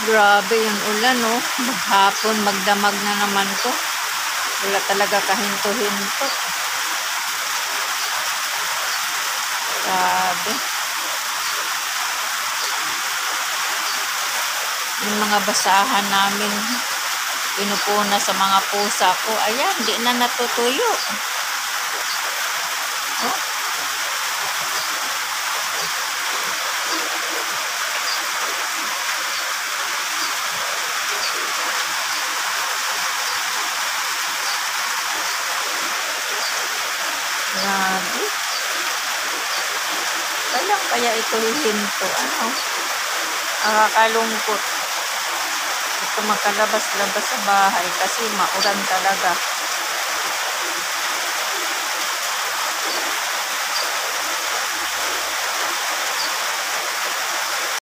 Grabe yung ulan, oh. Maghapon, magdamag na naman to. Wala talaga kahinto-hinto. Grabe. Yung mga basahan namin, pinupuna sa mga pusa ko. Ayan, di na natutuyo. Oh. Grabe. Kailan kaya ito hihinto? Ano? Nakakalungkot. Gusto makalabas-labas sa bahay kasi maulan talaga.